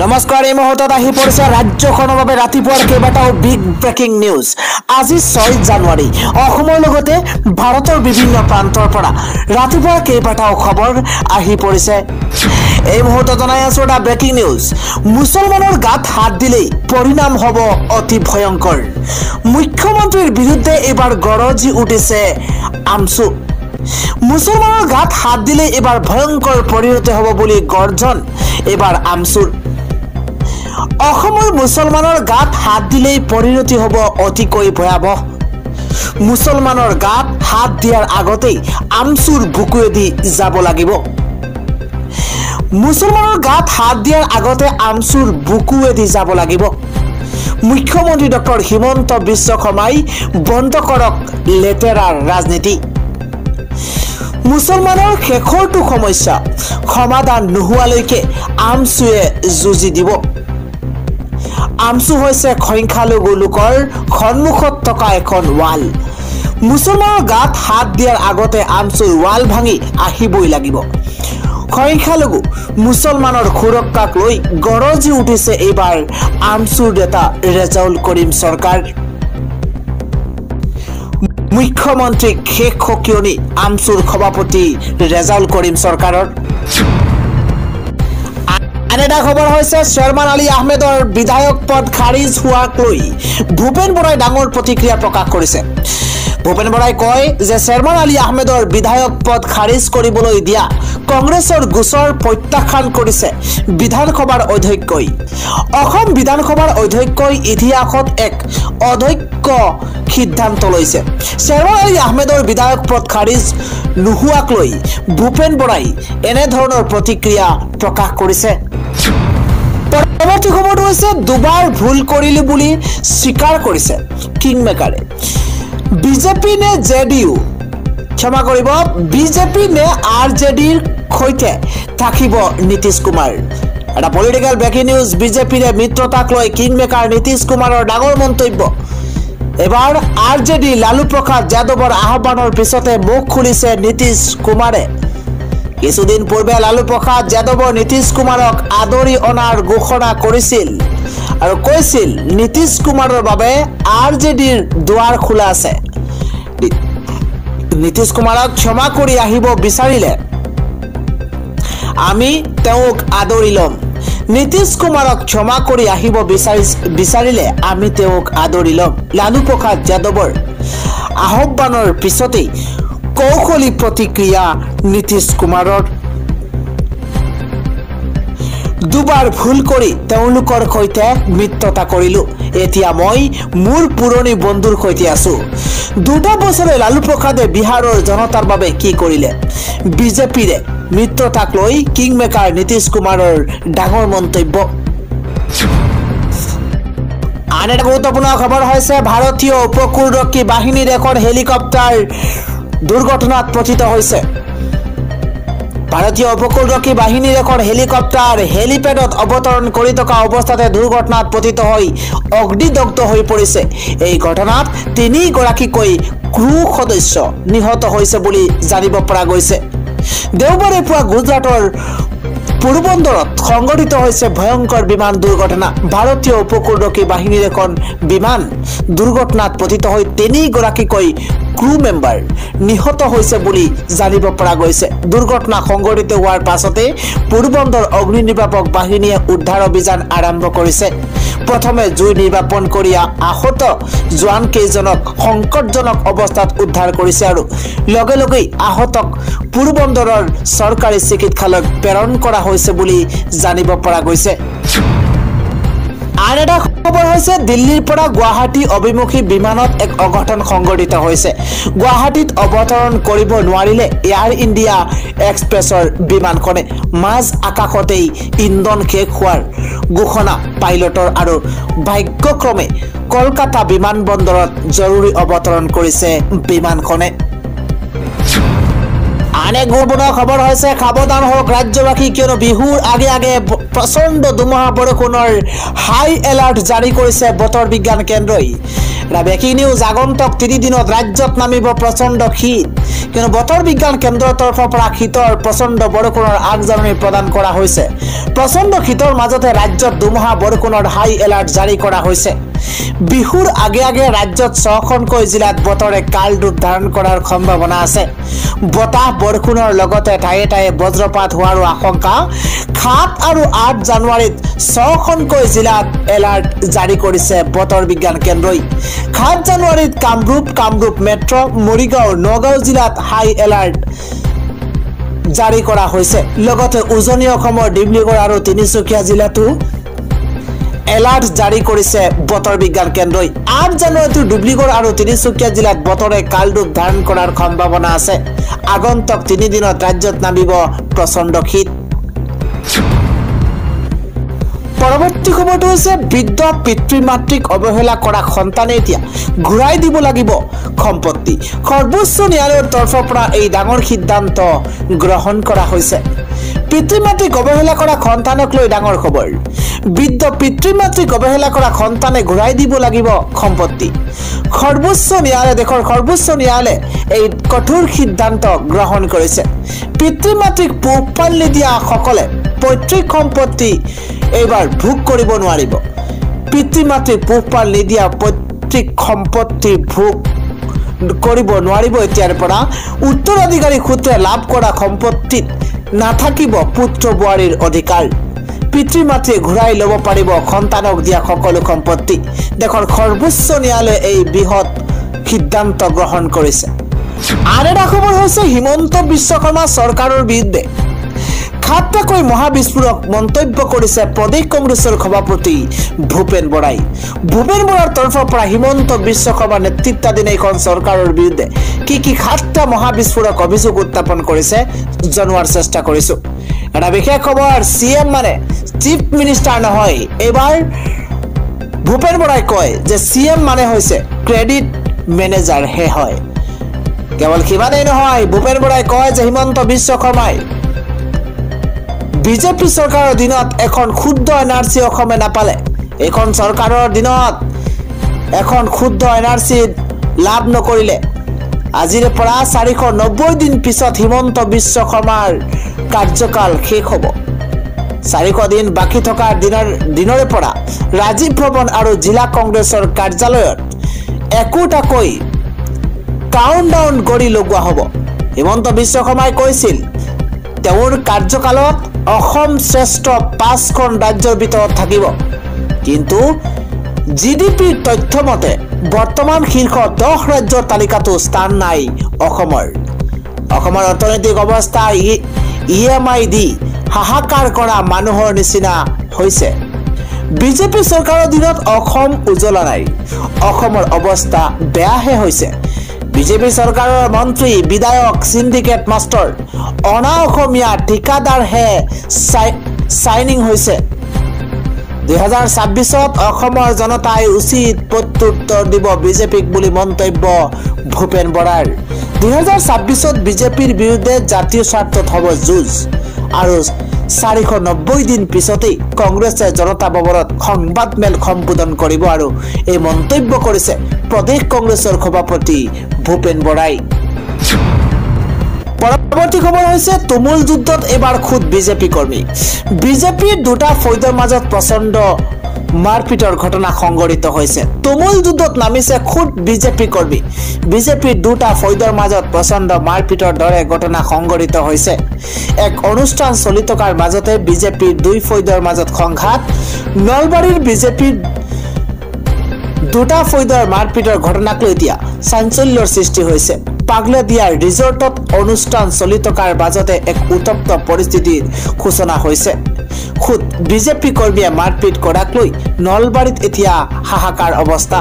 নমস্কাৰ এই মুহূৰ্তত আহি পৰিছে ৰাজ্যখনৰ বাবে ৰাতিপুৱাৰ কেইবাটাও বিগ ব্ৰেকিং নিউজ। আজি 6 জানুৱাৰী অসমৰ লগতে ভাৰতৰ বিভিন্ন প্ৰান্তৰ পৰা ৰাতিপুৱাৰ কেইবাটাও খবৰ আহি পৰিছে। এই মুহূৰ্তত জনাই আছো এটা ব্ৰেকিং নিউজ। মুছলমানৰ গাত হাত দিলেই পৰিণাম হ'ব অতি ভয়ংকৰ। মুখ্যমন্ত্ৰীৰ বিৰুদ্ধে এবাৰ গৰজি উঠিছে আমছু। মুছলমানৰ গাত হাত দিলেই এবাৰ ভয়ংকৰ পৰিণতি হ'ব বুলি গৰ্জন এবাৰ আমছুৰ। অসমৰ মুছলমানৰ গাত হাত দিলেই পৰিণতি হ'ব অতিকৈ ভয়াবহ। মুছলমানৰ গাত হাত দিয়াৰ আগতেই আমছুৰ বুকুৱেদি যাব লাগিব। মুছলমানৰ গাত হাত দিয়াৰ আগতে আমছুৰ বুকুৱেদি যাব লাগিব। মুখ্যমন্ত্ৰী ডক্টৰ হিমন্ত বিশ্ব শৰ্মাই বন্ধ কৰক লেতেৰাৰ ৰাজনীতি। মুছলমানৰ শেষৰটো সমস্যা সমাধান নোহোৱালৈকে আমছুৱে যুঁজি দিব। আমছু হৈছে সংখ্যালঘু লোকৰ সন্মুখত থকা এখন ৱাল। মুছলমানৰ গাত হাত দিয়াৰ আগতে আমছুৰ ৱাল ভাঙি আহিবই লাগিব। সংখ্যালঘু মুছলমানৰ সুৰক্ষাক লৈ গৰজি উঠিছে এইবাৰ আমছুৰ নেতা ৰেজাউল কৰিম চৰকাৰ। মুখ্যমন্ত্ৰীক শেষ সকিয়নি আমছুৰ সভাপতি ৰেজাউল কৰিম চৰকাৰৰ। আন এটা খবৰ হৈছে শ্বেৰমান আলী আহমেদৰ বিধায়ক পদ খাৰিজ হোৱাক লৈ ভূপেন বৰাই ডাঙৰ প্ৰতিক্ৰিয়া প্ৰকাশ কৰিছে। ভূপেন বৰাই কয় যে শ্বেৰমান আলী আহমেদৰ বিধায়ক পদ খাৰিজ কৰিবলৈ দিয়া কংগ্ৰেছৰ গোচৰ প্ৰত্যাখ্যান কৰিছে বিধানসভাৰ অধ্যক্ষই। অসম বিধানসভাৰ অধ্যক্ষই ইতিহাসত এক অদক্ষ সিদ্ধান্ত লৈছে। শ্বেৰমান আলী আহমেদৰ বিধায়ক পদ খাৰিজ নোহোৱাক লৈ ভূপেন বৰাই এনেধৰণৰ প্ৰতিক্ৰিয়া প্ৰকাশ কৰিছে। পৰৱৰ্তী খবৰটো হৈছে দুবাৰ ভুল কৰিলো বুলি স্বীকাৰ কৰিছে কিংমেকাৰে। বিজেপি নে জেডিইউ ক্ষমা কৰিব বিজেপি নে আৰজেডিৰ সৈতে থাকিব নীতিশ কুমাৰ। এটা পলিটিকেল ব্ৰেকিং নিউজ। বিজেপিৰে মিত্ৰতাক লৈ কিংমেকাৰ নীতিশ কুমাৰৰ ডাঙৰ মন্তব্য। এবাৰ আৰজেডি লালু প্ৰসাদ যাদৱৰ আহ্বানৰ পিছতে মুখ খুলিছে নীতিশ কুমাৰে। কিছুদিন পূৰ্বে লালু প্ৰসাদ যাদৱৰ নীতিশ কুমাৰক আদৰি অনাৰ ঘোষণা কৰিছিল আৰু কৈছিল নীতিশ কুমাৰৰ বাবে আৰজেডিৰ দুৱাৰ খোলা আছে। নীতিশ কুমাৰক ক্ষমা কৰি আহিব বিচাৰিলে আমি তেওঁক আদৰি ল'ম। নীতিশ কুমাৰক ক্ষমা কৰি আহিব বিচাৰিলে আমি তেওঁক আদৰি ল'ম। লালু প্ৰসাদ যাদৱৰ আহ্বানৰ পিছতেই কৌশলী প্ৰতিক্ৰিয়া নীতিশ কুমাৰৰ। দুবাৰ ভুল কৰি তেওঁলোকৰ সৈতে মিত্ৰতা কৰিলো, এতিয়া মই মোৰ পুৰণি বন্ধুৰ সৈতে আছো। 2 বছৰে লালু প্ৰসাদে বিহাৰৰ জনতাৰ বাবে কি কৰিলে? বিজেপিৰে মিত্ৰতাক লৈ কিংমেকাৰ নীতিশ কুমাৰৰ ডাঙৰ মন্তব্য। আন এটা গুৰুত্বপূৰ্ণ খবৰ হৈছে ভাৰতীয় উপকূলৰক্ষী বাহিনীৰ এখন হেলিকপ্টাৰ দুৰ্ঘটনাত পতিত হৈছে। ভাৰতীয় উপকূলৰক্ষী বাহিনীৰ এখন হেলিকপ্টাৰ হেলিপেডত অৱতৰণ কৰি থকা অৱস্থাতে দুৰ্ঘটনাত পতিত হৈ অগ্নিদগ্ধ হৈ পৰিছে। এই ঘটনাত 3 গৰাকীকৈ ক্ৰু সদস্য নিহত হৈছে বুলি জানিব পৰা গৈছে। দেওবাৰে পুৱা গুজৰাটৰ পোৰবন্দৰত সংঘটিত হৈছে ভয়ংকৰ বিমান দুৰ্ঘটনা। ভাৰতীয় উপকূলৰক্ষী বাহিনীৰ এখন বিমান দুৰ্ঘটনাত পতিত হৈ 3 গৰাকীকৈ ক্ৰু মেম্বাৰ নিহত হৈছে বুলি জানিব পৰা গৈছে। দুৰ্ঘটনা সংঘটিত হোৱাৰ পাছতে পোৰবন্দৰ অগ্নি নিৰ্বাপক বাহিনীয়ে উদ্ধাৰ অভিযান আৰম্ভ কৰিছে। প্ৰথমে জুই নিৰ্বাপন কৰি আহত জোৱান কেইজনক সংকটজনক অৱস্থাত উদ্ধাৰ কৰিছে আৰু লগে লগেই আহতক পোৰবন্দৰৰ চৰকাৰী চিকিৎসালয়ত প্ৰেৰণ কৰা হৈছে বুলি জানিব পৰা গৈছে। আন এটা খবৰ হৈছে দিল্লীৰ পৰা গুৱাহাটী অভিমুখী বিমানত এক অঘটন সংঘটিত হৈছে। গুৱাহাটীত অৱতৰণ কৰিব নোৱাৰিলে এয়াৰ ইণ্ডিয়া এক্সপ্ৰেছৰ বিমানখনে। মাজ আকাশতেই ইন্ধন শেষ হোৱাৰ ঘোষণা পাইলটৰ আৰু ভাগ্যক্ৰমে কলকাতা বিমানবন্দৰত জৰুৰী অৱতৰণ কৰিছে বিমানখনে। আনে গুৰুত্বপূৰ্ণ খবৰ হৈছে সাৱধান হওক ৰাজ্যবাসী, কিয়নো বিহুৰ আগে আগে প্ৰচণ্ড ধুমুহা বৰষুণৰ হাই এলাৰ্ট জাৰি কৰিছে বতৰ বিজ্ঞান কেন্দ্ৰই। ব্ৰেকিং নিউজ, আগন্তুক 3 দিনত ৰাজ্যত নামিব প্ৰচণ্ড শীত, কিয়নো বতৰ বিজ্ঞান কেন্দ্ৰৰ তৰফৰ পৰা শীতৰ প্ৰচণ্ড বৰষুণৰ আগজাননী প্ৰদান কৰা হৈছে। প্ৰচণ্ড শীতৰ মাজতে ৰাজ্যত ধুমুহা বৰষুণৰ হাই এলাৰ্ট জাৰি কৰা হৈছে। বিহুৰ আগে আগে ৰাজ্যত 6খনকৈ জিলাত বতৰে কাল ৰূপ ধাৰণ কৰাৰ সম্ভাৱনা আছে। বতাহ বৰষুণৰ লগতে ঠায়ে ঠায়ে বজ্ৰপাত হোৱাৰো আশংকা। 7 আৰু 8 জানুৱাৰীত 6খনকৈ জিলাত এলাৰ্ট জাৰি কৰিছে বতৰ বিজ্ঞান কেন্দ্ৰই। 7 জানুৱাৰীত কামৰূপ মেট্ৰ, মৰিগাঁও, নগাঁও জিলাত হাই এলাৰ্ট জাৰি কৰা হৈছে। লগতে উজনি অসমৰ ডিব্ৰুগড় আৰু তিনিচুকীয়া জিলাতো এলাৰ্ট জাৰি কৰিছে বতৰ বিজ্ঞান কেন্দ্ৰই। 8 জানুৱাৰীতো ডিব্ৰুগড় আৰু তিনিচুকীয়া জিলাত বতৰে কাল ৰূপ ধাৰণ কৰাৰ সম্ভাৱনা আছে। আগন্তুক 3 দিনত ৰাজ্যত নামিব প্ৰচণ্ড শীত। পৰৱৰ্তী খবৰটো হৈছে বৃদ্ধ পিতৃ মাতৃক অৱহেলা কৰা সন্তানে এতিয়া ঘূৰাই দিব লাগিব সম্পত্তি। সৰ্বোচ্চ ন্যায়ালয়ৰ তৰফৰ পৰা এই ডাঙৰ সিদ্ধান্ত গ্ৰহণ কৰা হৈছে। পিতৃ মাতৃক অৱহেলা কৰা সন্তানক লৈ ডাঙৰ খবৰ। বৃদ্ধ পিতৃ মাতৃক অৱহেলা কৰা সন্তানে ঘূৰাই দিব লাগিব সম্পত্তি। দেশৰ সৰ্বোচ্চ ন্যায়ালয়ে এই কঠোৰ সিদ্ধান্ত গ্ৰহণ কৰিছে। পিতৃ মাতৃক পোহপাল নিদিয়া সকলে পৈতৃক সম্পত্তি এইবাৰ ভোগ কৰিব নোৱাৰিব। পিতৃ মাতৃক পোহপাল নিদিয়া পৈতৃক সম্পত্তি ভোগ কৰিব নোৱাৰিব। এতিয়াৰ পৰা উত্তৰাধিকাৰী সূত্ৰে লাভ কৰা সম্পত্তিত নাথাকিব পুত্ৰ বোৱাৰীৰ অধিকাৰ। পিতৃ মাতৃয়ে ঘূৰাই ল'ব পাৰিব সন্তানক দিয়া সকলো সম্পত্তি। দেশৰ সৰ্বোচ্চ ন্যায়ালয়ে এই বৃহৎ সিদ্ধান্ত গ্ৰহণ কৰিছে। আন এটা খবৰ হৈছে হিমন্ত বিশ্ব শৰ্মা চৰকাৰৰ বিৰুদ্ধে খাট্টাকৈ মহাবিস্ফোৰক মন্তব্য কৰিছে প্ৰদেশ কংগ্ৰেছৰ সভাপতি ভূপেন বৰাই। ভূপেন বৰাৰ তৰফৰ পৰা হিমন্ত বিশ্ব শৰ্মা নেতৃত্বাধীন এখন চৰকাৰৰ বিৰুদ্ধে কি খাট্টা মহাবিস্ফোৰক অভিযোগ উত্থাপন কৰিছে জনোৱাৰ চেষ্টা কৰিছো। এটা বিশেষ খবৰ, CM মানে চিফ মিনিষ্টাৰ নহয়। এইবাৰ ভূপেন বৰাই কয় যে CM মানে হৈছে ক্ৰেডিট মেনেজাৰহে হয়। কেৱল সিমানেই নহয়, ভূপেন বৰাই কয় যে হিমন্ত বিশ্ব শৰ্মাই বিজেপি চৰকাৰৰ দিনত এখন ক্ষুদ্ৰ NRC অসমে নাপালে। এখন চৰকাৰৰ দিনত এখন ক্ষুদ্ৰ NRC লাভ নকৰিলে। আজিৰে পৰা 490 দিন পিছত হিমন্ত বিশ্ব শৰ্মাৰ কাৰ্যকাল শেষ হ'ব। 400 দিন বাকী থকাৰ দিনৰে পৰা ৰাজীৱ ভৱন আৰু জিলা কংগ্ৰেছৰ কাৰ্যালয়ত একোটাকৈ কাউণ্টডাউন কৰি লগোৱা হ'ব। হিমন্ত বিশ্ব শৰ্মাই কৈছিল তেওঁৰ কাৰ্যকালত অসম শ্ৰেষ্ঠ 5খন ৰাজ্যৰ ভিতৰত থাকিব। কিন্তু GDPৰ তথ্য মতে বৰ্তমান শীৰ্ষ 10 ৰাজ্যৰ তালিকাতো স্থান নাই অসমৰ। অৰ্থনৈতিক অৱস্থা EMI দি হাহাকাৰ কৰা মানুহৰ নিচিনা হৈছে। বিজেপি চৰকাৰৰ দিনত অসম উজ্বলা নাই, অসমৰ অৱস্থা বেয়াহে হৈছে। বিজেপি চৰকাৰৰ মন্ত্ৰী, বিধায়ক, সিন্ডিকেট মাষ্টৰ, অনা অসমীয়া ঠিকাদাৰহে চাইনিং হৈছে। 2026ত অসমৰ জনতাই উচিত প্ৰত্যুত্তৰ দিব বিজেপিক বুলি মন্তব্য ভূপেন বৰাৰ। 2026ত বিজেপিৰ বিৰুদ্ধে জাতীয় স্বাৰ্থত হ'ব যুঁজ। আৰু 490 দিন পিছতেই কংগ্ৰেছে জনতা ভৱনত সংবাদমেল সম্বোধন কৰিব আৰু এই মন্তব্য কৰিছে প্ৰদেশ কংগ্ৰেছৰ সভাপতি ভূপেন বৰাই। পৰৱৰ্তী খবৰ হৈছে তুমুল যুদ্ধত এবাৰ খুদ বিজেপি কৰ্মী। বিজেপিৰ দুটা ফৈদৰ মাজত প্ৰচণ্ড মাৰপিটৰ ঘটনা সংঘটিত হৈছে। তুমুল যুদ্ধত নামিছে খুদ বিজেপি কৰ্মী। বিজেপিৰ দুটা ফৈদৰ মাজত প্ৰচণ্ড মাৰপিটৰ দৰে ঘটনা সংঘটিত হৈছে। এক অনুষ্ঠান চলি থকাৰ মাজতে বিজেপিৰ দুই ফৈদৰ মাজত সংঘাত। নলবাৰীৰ বিজেপিৰ দুটা ফৈদৰ মাৰপিটৰ ঘটনাক লৈ এতিয়া চাঞ্চল্যৰ সৃষ্টি হৈছে। পাগলাদিয়াৰ ৰিজৰ্টত অনুষ্ঠান চলি থকাৰ মাজতে এক উত্তপ্ত পৰিস্থিতিৰ সূচনা হৈছে। খুদ বিজেপি কৰ্মীয়ে মাৰপিট কৰাক লৈ নলবাৰীত এতিয়া হাহাকাৰ অৱস্থা।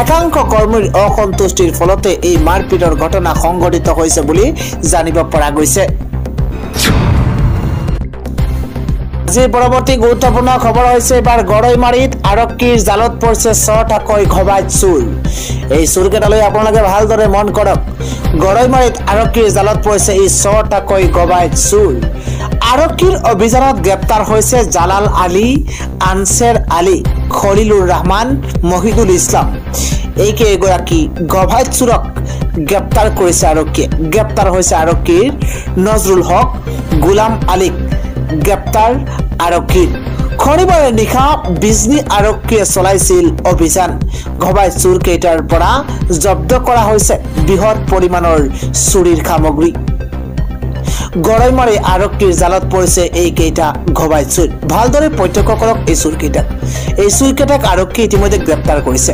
একাংশ কৰ্মীৰ অসন্তুষ্টিৰ ফলতে এই মাৰপিটৰ ঘটনা সংঘটিত হৈছে বুলি জানিব পৰা গৈছে। আজিৰ পৰৱৰ্তী গুৰুত্বপূৰ্ণ খবৰ হৈছে এবাৰ গৰৈমাৰীত আৰক্ষীৰ জালত পৰিছে 6টাকৈ ঘবাইত চুৰ। এই চুৰকেইটালৈ আপোনালোকে ভালদৰে মন কৰক। গৰৈমাৰীত আৰক্ষীৰ জালত পৰিছে এই 6টাকৈ ঘবাইত চুৰ। আৰক্ষীৰ অভিযানত গ্ৰেপ্তাৰ হৈছে জালাল আলী, আনছেৰ আলী, খলিলুৰ ৰহমান, মহিদুল ইছলাম। এইকেইগৰাকী ঘবাইত চুৰক গ্ৰেপ্তাৰ কৰিছে আৰক্ষীয়ে। গ্ৰেপ্তাৰ হৈছে আৰক্ষীৰ নজৰুল হক, গোলাম আলীক গ্ৰেপ্তাৰ আৰক্ষীৰ। শনিবাৰে নিশা বিজনী আৰক্ষীয়ে চলাইছিল অভিযান। ঘবাইত চুৰ কেইটাৰ পৰা জব্দ কৰা হৈছে বৃহৎ পৰিমাণৰ চুৰিৰ সামগ্ৰী। গৰৈমাৰী আৰক্ষীৰ জালত পৰিছে এইকেইটা ঘবাইত চুৰ। ভালদৰে প্ৰত্যক্ষ কৰক এই চুৰকেইটাক। এই চুৰকেইটাক আৰক্ষীয়ে ইতিমধ্যে গ্ৰেপ্তাৰ কৰিছে।